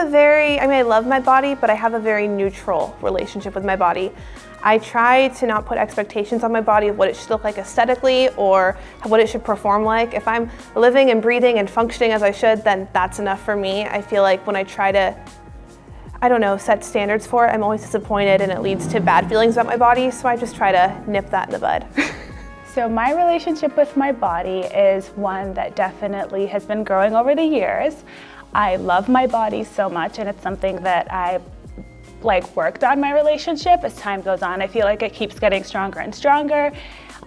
I love my body, but I have a very neutral relationship with my body. I try to not put expectations on my body of what it should look like aesthetically or what it should perform like. If I'm living and breathing and functioning as I should, then that's enough for me. I feel like when I try to, set standards for it, I'm always disappointed and it leads to bad feelings about my body, so I just try to nip that in the bud. So my relationship with my body is one that definitely has been growing over the years. I love my body so much, and it's something that I worked on my relationship as time goes on. I feel like it keeps getting stronger and stronger.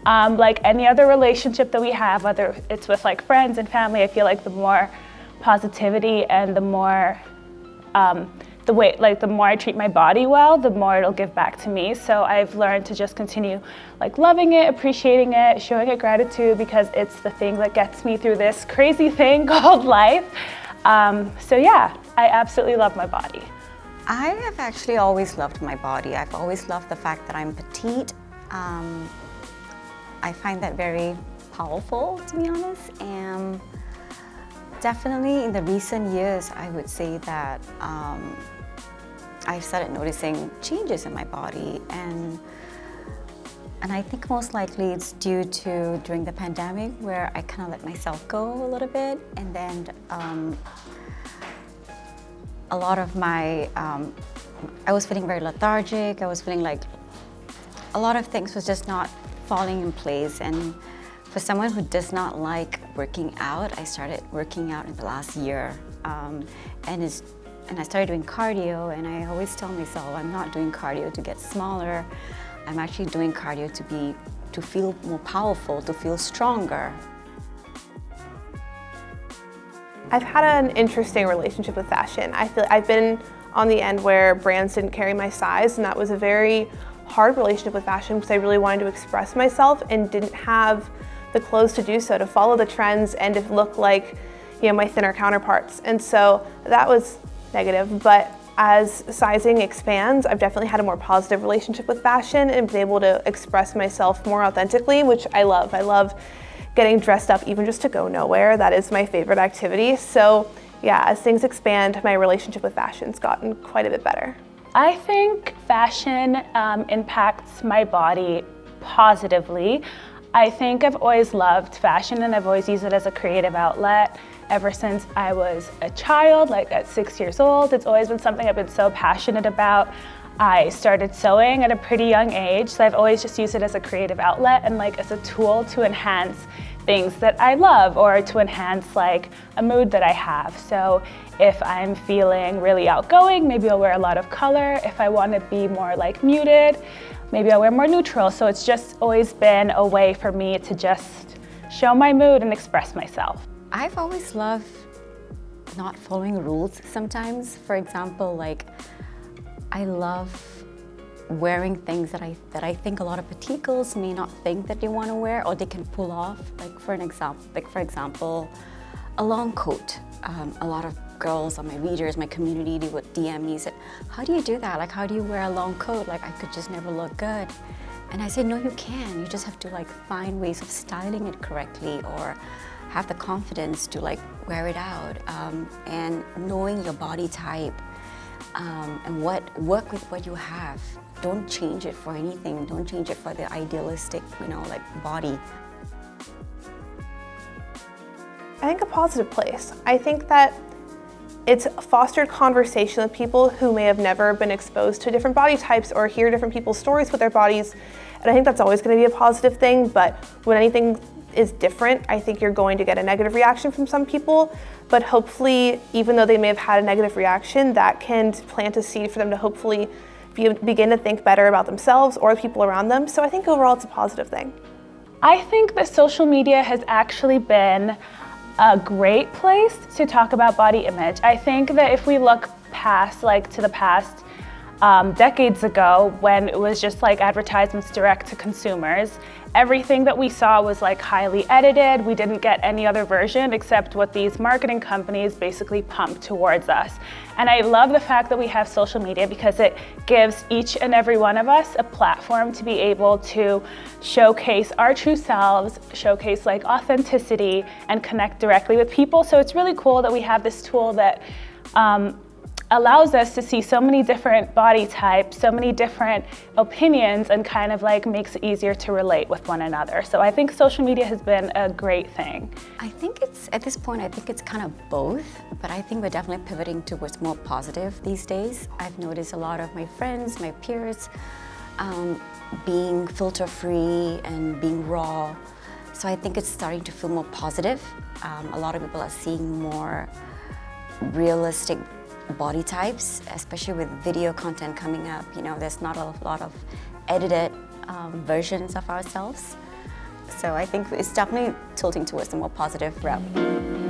Like any other relationship that we have, whether it's with friends and family, I feel like the more positivity and the more the more I treat my body well, the more it'll give back to me. So I've learned to just continue loving it, appreciating it, showing it gratitude, because it's the thing that gets me through this crazy thing called life. So yeah, I absolutely love my body. I have actually always loved my body. I've always loved the fact that I'm petite. I find that very powerful, to be honest. And definitely in the recent years, I would say that I've started noticing changes in my body, and I think most likely it's due to during the pandemic, where I kind of let myself go a little bit, and then a lot of my, I was feeling very lethargic. I was feeling like a lot of things was just not falling in place. And for someone who does not like working out, I started working out in the last year. And I started doing cardio, and I always tell myself I'm not doing cardio to get smaller. I'm actually doing cardio to feel more powerful, to feel stronger. I've had an interesting relationship with fashion. I feel I've been on the end where brands didn't carry my size, and that was a very hard relationship with fashion because I really wanted to express myself and didn't have the clothes to do so, to follow the trends and to look like my thinner counterparts. And so that was negative, but as sizing expands, I've definitely had a more positive relationship with fashion and been able to express myself more authentically, which I love. I love getting dressed up even just to go nowhere. That is my favorite activity. So yeah, as things expand, my relationship with fashion's gotten quite a bit better. I think fashion impacts my body positively. I think I've always loved fashion, and I've always used it as a creative outlet. Ever since I was a child, at 6 years old, it's always been something I've been so passionate about. I started sewing at a pretty young age, so I've always just used it as a creative outlet and as a tool to enhance things that I love, or to enhance a mood that I have. So if I'm feeling really outgoing, maybe I'll wear a lot of color. If I want to be more muted, maybe I'll wear more neutral. So it's just always been a way for me to just show my mood and express myself. I've always loved not following rules sometimes. For example, I love wearing things that I think a lot of petite girls may not think that they want to wear or they can pull off. For example, a long coat. A lot of girls on my readers, my community, they would DM me and say, how do you do that? How do you wear a long coat? I could just never look good. And I say, no, you can. You just have to find ways of styling it correctly, or have the confidence to wear it out, and knowing your body type, and work with what you have. Don't change it for anything. Don't change it for the idealistic, body. I think a positive place. I think that it's fostered conversation with people who may have never been exposed to different body types or hear different people's stories with their bodies. And I think that's always going to be a positive thing, but when anything is different, I think you're going to get a negative reaction from some people, but hopefully, even though they may have had a negative reaction, that can plant a seed for them to hopefully begin to think better about themselves or the people around them. So I think overall it's a positive thing. I think that social media has actually been a great place to talk about body image. I think that if we look past, to the past decades ago, when it was just advertisements direct to consumers, everything that we saw was highly edited. We didn't get any other version except what these marketing companies basically pump towards us. And I love the fact that we have social media because it gives each and every one of us a platform to be able to showcase our true selves, showcase authenticity, and connect directly with people. So it's really cool that we have this tool that allows us to see so many different body types, so many different opinions, and kind of like makes it easier to relate with one another. So I think social media has been a great thing. I think it's, at this point, I think it's kind of both, but I think we're definitely pivoting towards more positive these days. I've noticed a lot of my friends, my peers, being filter-free and being raw. So I think it's starting to feel more positive. A lot of people are seeing more realistic body types, especially with video content coming up. You know, there's not a lot of edited versions of ourselves. So I think it's definitely tilting towards the more positive route.